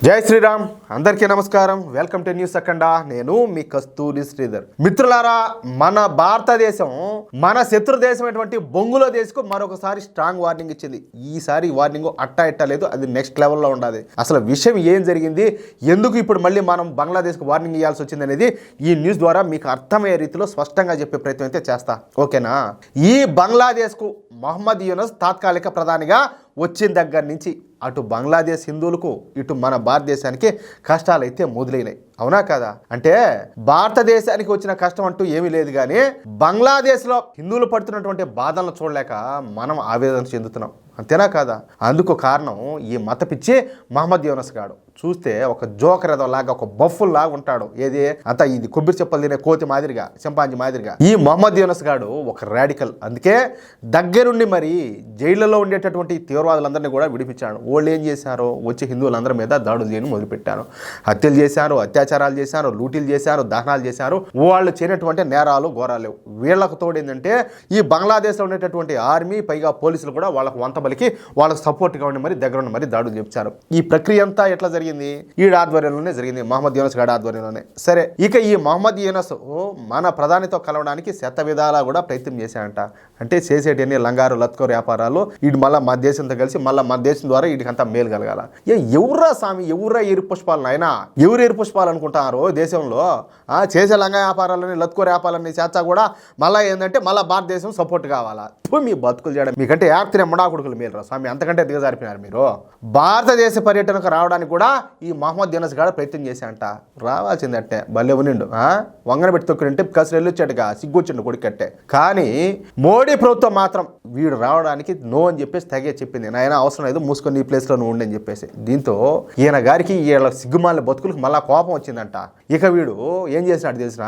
జై శ్రీరామ్ అందరికీ నమస్కారం. వెల్కమ్ టు న్యూస్ అఖండ. నేను మీ కస్తూరి శ్రీధర్. మిత్రులారా, మన భారతదేశం మన శత్రు దేశమైనటువంటి బంగ్లాదేశ్కు మరొకసారి స్ట్రాంగ్ వార్నింగ్ ఇచ్చింది. ఈసారి వార్నింగ్ అట్టా లేదు, అది నెక్స్ట్ లెవెల్లో ఉండాలి. అసలు విషయం ఏం జరిగింది, ఎందుకు ఇప్పుడు మళ్ళీ మనం బంగ్లాదేశ్కు వార్నింగ్ ఇవ్వాల్సి వచ్చింది అనేది ఈ న్యూస్ ద్వారా మీకు అర్థమయ్యే రీతిలో స్పష్టంగా చెప్పే ప్రయత్నం అయితే చేస్తా. ఓకేనా? ఈ బంగ్లాదేశ్కు మహమ్మద్ యూనస్ తాత్కాలిక ప్రధానిగా వచ్చిన దగ్గర నుంచి అటు బంగ్లాదేశ్ హిందువులకు ఇటు మన భారతదేశానికి కష్టాలు అయితే మొదలైనాయి. అవునా కదా? అంటే భారతదేశానికి వచ్చిన కష్టం అంటూ ఏమీ లేదు, కానీ బంగ్లాదేశ్లో హిందువులు పడుతున్నటువంటి బాధలను చూడలేక మనం ఆవేదన చెందుతున్నాం. అంతేనా కాదా? అందుకు కారణం ఈ మత పిచ్చి మహమ్మద్ యూనస్ గాడు. చూస్తే ఒక జోకర్ లాగా, ఒక బఫుల్ లాగా ఉంటాడు. ఏది అంతా ఇది కొబ్బరి చెప్పలు తినే కోతి మాదిరిగా, చింపాంజీ మాదిరిగా. ఈ మహమ్మద్ యూనస్ గాడు ఒక రాడికల్. అందుకే దగ్గరుండి మరి జైళ్లలో ఉండేటటువంటి తీవ్రవాదులందరినీ కూడా విడిపించాడు. వాళ్ళు ఏం చేశారో వచ్చి హిందువులందరి మీద దాడులు చేయడం మొదలుపెట్టారు. హత్యలు చేశారు, అత్యాచారాలు చేశారు, లూటీలు చేశారు, దహనాలు చేశారు. వాళ్ళు చేయనటువంటి నేరాలు ఘోరాలు. వీళ్ళకు తోడేందంటే ఈ బంగ్లాదేశ్లో ఉండేటటువంటి ఆర్మీ, పైగా పోలీసులు కూడా వాళ్ళకు వంత బలికి వాళ్ళకు సపోర్ట్గా ఉండి మరి దగ్గర ఉండి మరి దాడులు చేశారు. ఈ ప్రక్రియ అంతా ఎట్లా జరిగింది? ఈ ఆధ్వర్యంలోనే జరిగింది, మహమ్మద్ యూనస్ గాడి ఆధ్వర్యంలోనే. సరే, ఇక ఈ మహమ్మద్ యూనస్ మన ప్రధానితో కలవడానికి శత విధాలా కూడా ప్రయత్నం చేశాడంట. అంటే చేసేటన్ని లంగారు లత్కోరు వ్యాపారాలు ఇటు మళ్ళీ మన దేశంతో కలిసి మళ్ళీ మన దేశం ద్వారా వీటికంతా మేలు కలగాల. ఎవర్రా స్వామి, ఎవర్రా ఎరు పుష్పాలను అయినా ఎవరు ఎరు పుష్పాలు అనుకుంటున్నారు దేశంలో? చేసే లంగా వ్యాపారాలని లత్కోరు వ్యాపారాలని చేర్చా కూడా మళ్ళీ ఏంటంటే మళ్ళీ భారతదేశం సపోర్ట్ కావాలా? మీ బతుకులు చేయడం మీకంటే యాక్తినే ముడాకుడుకులు మేలు రా స్వామి, అంతకంటే దిగజారిపోయినారు మీరు. భారతదేశ పర్యటనకు రావడానికి కూడా ఈ మహమ్మద్ యూనస్ గారు ప్రయత్నం చేశాంట. రావాల్సిందట్టే భలే ఉనిండు. వంగన పెట్టి తొక్కినంటే కసరు వెళ్ళొచ్చాడుగా, సిగ్గొచ్చిండు కొడుకట్టే. కానీ మోడీ ప్రభుత్వం మాత్రం వీడు రావడానికి నో అని చెప్పేసి తెగే చెప్పింది. నాయన అవసరం లేదు, మూసుకొని ఈ ప్లేస్లో నువ్వు ఉండి అని చెప్పేసి. దీంతో ఈయన గారికి వీళ్ళ సిగ్గుమాల బతుకులకు మళ్ళా కోపం వచ్చిందంట. ఇక వీడు ఏం చేసినాడు తెలిసిన?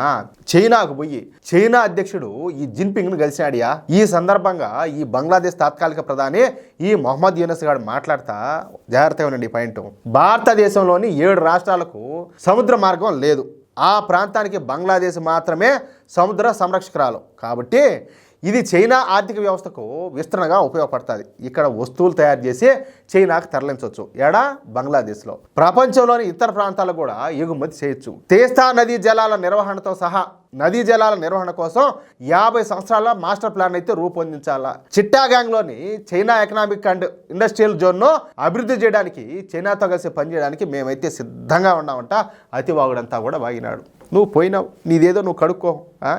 చైనాకు పోయి చైనా అధ్యక్షుడు ఈ జిన్పింగ్ను కలిసినాడియా. ఈ సందర్భంగా ఈ బంగ్లాదేశ్ తాత్కాలిక ప్రధాని ఈ మహమ్మద్ యూనస్ గారు మాట్లాడతా, జాగ్రత్తగా ఉండండి ఈ పాయింట్. భారతదేశంలోని 7 రాష్ట్రాలకు సముద్ర మార్గం లేదు. ఆ ప్రాంతానికి బంగ్లాదేశ్ మాత్రమే సముద్ర సంరక్షకురాలు. కాబట్టి ఇది చైనా ఆర్థిక వ్యవస్థకు విస్తరణగా ఉపయోగపడుతుంది. ఇక్కడ వస్తువులు తయారు చేసి చైనాకు తరలించవచ్చు. ఏడా? బంగ్లాదేశ్లో. ప్రపంచంలోని ఇతర ప్రాంతాలకు కూడా ఎగుమతి చేయొచ్చు. తీస్తా నదీ జలాల నిర్వహణతో సహా నదీ జలాల నిర్వహణ కోసం 50 సంవత్సరాల మాస్టర్ ప్లాన్ అయితే రూపొందించాలా. చిట్టాగాంగ్లోని చైనా ఎకనామిక్ అండ్ ఇండస్ట్రియల్ జోన్ను అభివృద్ధి చేయడానికి, చైనాతో కలిసి పనిచేయడానికి మేమైతే సిద్ధంగా ఉన్నామంట. అతివాగుడంతా కూడా వాగినాడు. నువ్వు పోయినావు, నీదేదో నువ్వు కడుక్కో.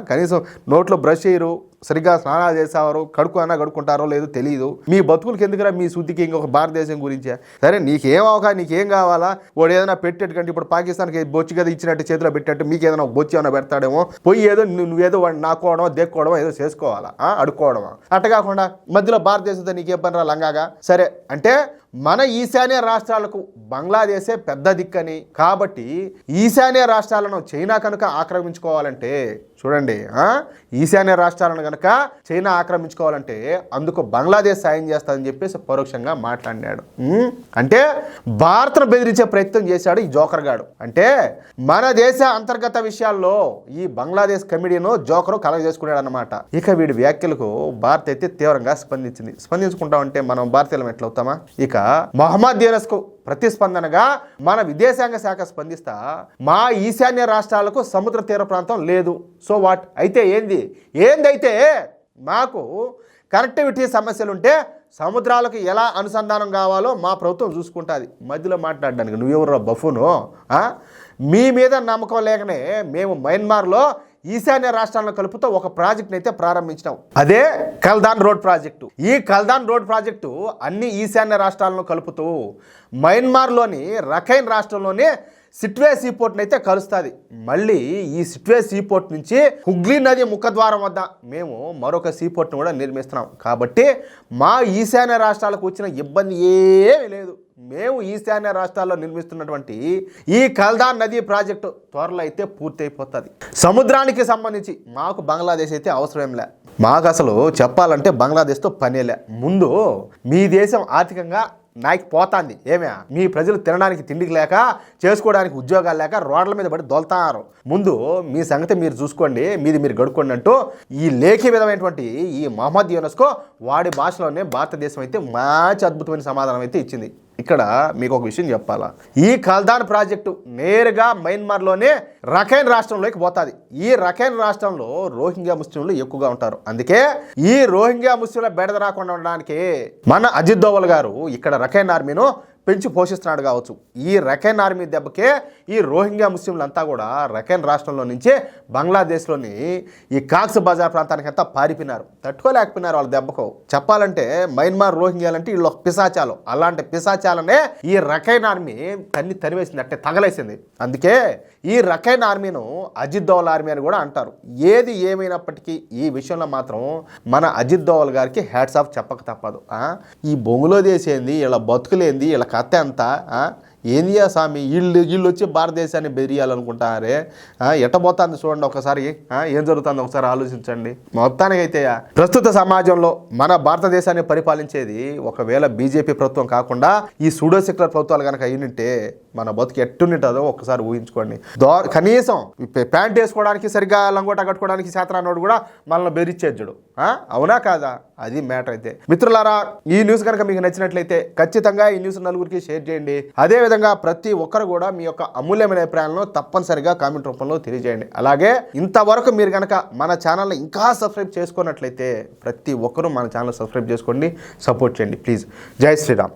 కనీసం నోట్లో బ్రష్ చేయరు, సరిగ్గా స్నానాలు చేసేవారు, కడుక్కుంటారో లేదో తెలియదు. మీ బతుకులకి ఎందుకురా మీ శుద్ధికి ఇంకొక భారతదేశం గురించే? సరే, నీకేం నీకేం కావాలా? వాడు ఏదైనా పెట్టేట్టుకంటే ఇప్పుడు పాకిస్తాన్కి బొచ్చి కదా ఇచ్చినట్టు చేతిలో పెట్టినట్టు మీకు ఏదైనా బొచ్చి ఏమైనా పెడతాడేమో. పోయి ఏదో నువ్వేదో వాడిని నాకోవడమో దేక్కోవడమో ఏదో చేసుకోవాలా, అడుక్కోవడమా? అట్ట కాకుండా మధ్యలో భారతదేశంతో నీకేం పని రా లంగాగా? సరే, అంటే మన ఈశాన్య రాష్ట్రాలకు బంగ్లాదేశే పెద్ద దిక్కని, కాబట్టి ఈశాన్య రాష్ట్రాలను చైనా కనుక ఆక్రమించుకోవాలంటే చూడండి, ఈశాన్య రాష్ట్రాలను కనుక చైనా ఆక్రమించుకోవాలంటే అందుకు బంగ్లాదేశ్ సాయం చేస్తుందని చెప్పేసి పరోక్షంగా మాట్లాడినాడు. అంటే భారత్ను బెదిరించే ప్రయత్నం చేశాడు ఈ జోకర్ గాడు. అంటే మన దేశ అంతర్గత విషయాల్లో ఈ బంగ్లాదేశ్ కమిడియన్ జోకరు కలగ చేసుకున్నాడు అనమాట. ఇక వీడి వ్యాఖ్యలకు భారత్ అయితే తీవ్రంగా స్పందించింది. స్పందించుకుంటామంటే మనం భారతీయులం ఎట్లవుతామా? ఇక మహమ్మద్ యూనస్కు ప్రతిస్పందనగా మన విదేశాంగ శాఖ స్పందిస్తా, మా ఈశాన్య రాష్ట్రాలకు సముద్ర తీర ప్రాంతం లేదు. సో వాట్ అయితే ఏందైతే మాకు కనెక్టివిటీ సమస్యలుంటే సముద్రాలకు ఎలా అనుసంధానం కావాలో మా ప్రభుత్వం చూసుకుంటుంది. మధ్యలో మాట్లాడడానికి నువ్వెవరో బఫూను? మీ మీద నమ్మకం లేకనే మేము మయన్మార్లో ఈశాన్య రాష్ట్రాలను కలుపుతూ ఒక ప్రాజెక్ట్ని అయితే ప్రారంభించినాం. అదే కల్దాన్ రోడ్ ప్రాజెక్టు. ఈ కల్దాన్ రోడ్ ప్రాజెక్టు అన్ని ఈశాన్య రాష్ట్రాలను కలుపుతూ మయన్మార్లోని రఖైన్ రాష్ట్రంలోని సిట్వే సీపోర్ట్ని అయితే కలుస్తుంది. మళ్ళీ ఈ సిట్వే సీపోర్ట్ నుంచి హుగ్లీ నది ముఖద్వారం వద్ద మేము మరొక సీపోర్ట్ని కూడా నిర్మిస్తున్నాం. కాబట్టి మా ఈశాన్య రాష్ట్రాలకు వచ్చిన ఇబ్బంది ఏమీ లేదు. మేము ఈశాన్య రాష్ట్రాల్లో నిర్మిస్తున్నటువంటి ఈ కల్దాన్ నదీ ప్రాజెక్టు త్వరలో అయితే పూర్తి అయిపోతుంది. సముద్రానికి సంబంధించి మాకు బంగ్లాదేశ్ అయితే అవసరం లే. మాకు అసలు చెప్పాలంటే బంగ్లాదేశ్తో పనేలే. ముందు మీ దేశం ఆర్థికంగా నాయకు పోతాంది. ఏమే మీ ప్రజలు తినడానికి తిండికి లేక, చేసుకోవడానికి ఉద్యోగాలు లేక రోడ్ల మీద పడి దొలుతున్నారు. ముందు మీ సంగతి మీరు చూసుకోండి, మీది మీరు గడుక్కోండి అంటూ ఈ లేఖి విధమైనటువంటి ఈ మహమ్మద్ యూనస్కు వాడి భాషలోనే భారతదేశం అయితే మంచి అద్భుతమైన సమాధానం అయితే ఇచ్చింది. ఇక్కడ మీకు ఒక విషయం చెప్పాలా, ఈ కల్దాన్ ప్రాజెక్టు నేరుగా మయన్మార్లోనే రఖైన్ రాష్ట్రంలోకి పోతుంది. ఈ రఖైన్ రాష్ట్రంలో రోహింగ్యా ముస్లింలు ఎక్కువగా ఉంటారు. అందుకే ఈ రోహింగ్యా ముస్లింల బెడద రాకుండా ఉండడానికి మన అజిత్ దోవల్ గారు ఇక్కడ రఖైన్ ఆర్మీను పెంచి పోషిస్తున్నాడు కావచ్చు. ఈ రఖైన్ ఆర్మీ దెబ్బకే ఈ రోహింగ్యా ముస్లింలంతా కూడా రఖైన్ రాష్ట్రంలో నుంచే బంగ్లాదేశ్లోని ఈ కాక్స్ బజార్ ప్రాంతానికి అంతా పారిపోయినారు. తట్టుకోలేకపోయినారు వాళ్ళ దెబ్బకు. చెప్పాలంటే మయన్మార్ రోహింగ్యాలంటే వీళ్ళు పిశాచాలు. అలాంటి పిశాచాలనే ఈ రఖైన్ ఆర్మీ తరివేసింది, అంటే తగలేసింది. అందుకే ఈ రఖైన్ ఆర్మీను అజిత్ దోవల్ ఆర్మీ అని కూడా అంటారు. ఏది ఏమైనప్పటికీ ఈ విషయంలో మాత్రం మన అజిత్ దోవల్ గారికి హ్యాట్స్ ఆఫ్ చెప్పక తప్పదు. ఈ బొంగులో దేశేంది, ఇలా బతుకులేంది, ఇలా కథ అంతా ఏందియా స్వామి, వీళ్ళు వచ్చి భారతదేశాన్ని బెదిరియాలనుకుంటారే, ఎట్టబోతుంది చూడండి ఒకసారి, ఏం జరుగుతుందో ఒకసారి ఆలోచించండి. మొత్తానికైతే ప్రస్తుత సమాజంలో మన భారతదేశాన్ని పరిపాలించేది ఒకవేళ బీజేపీ ప్రభుత్వం కాకుండా ఈ సూడో సెక్యులర్ ప్రభుత్వాలు కనుక అయినట్టే మన బతుకు ఎట్టుంటుందో ఒకసారి ఊహించుకోండి. కనీసం ప్యాంట్ వేసుకోవడానికి సరిగ్గా లంగోట కట్టుకోవడానికి శాతరానోడు కూడా మనల్ని బెదిరించేద్దుడు. అవునా కాదా? అది మ్యాటర్. అయితే మిత్రులారా, ఈ న్యూస్ కనుక మీకు నచ్చినట్లయితే ఖచ్చితంగా ఈ న్యూస్ నలుగురికి షేర్ చేయండి. అదేవిధంగా ప్రతి ఒక్కరు కూడా మీ యొక్క అమూల్యమైన అభిప్రాయాలను తప్పనిసరిగా కామెంట్ రూపంలో తెలియజేయండి. అలాగే ఇంతవరకు మీరు కనుక మన ఛానల్ని ఇంకా సబ్స్క్రైబ్ చేసుకున్నట్లయితే ప్రతి ఒక్కరూ మన ఛానల్ సబ్స్క్రైబ్ చేసుకోండి, సపోర్ట్ చేయండి ప్లీజ్. జై శ్రీరామ్.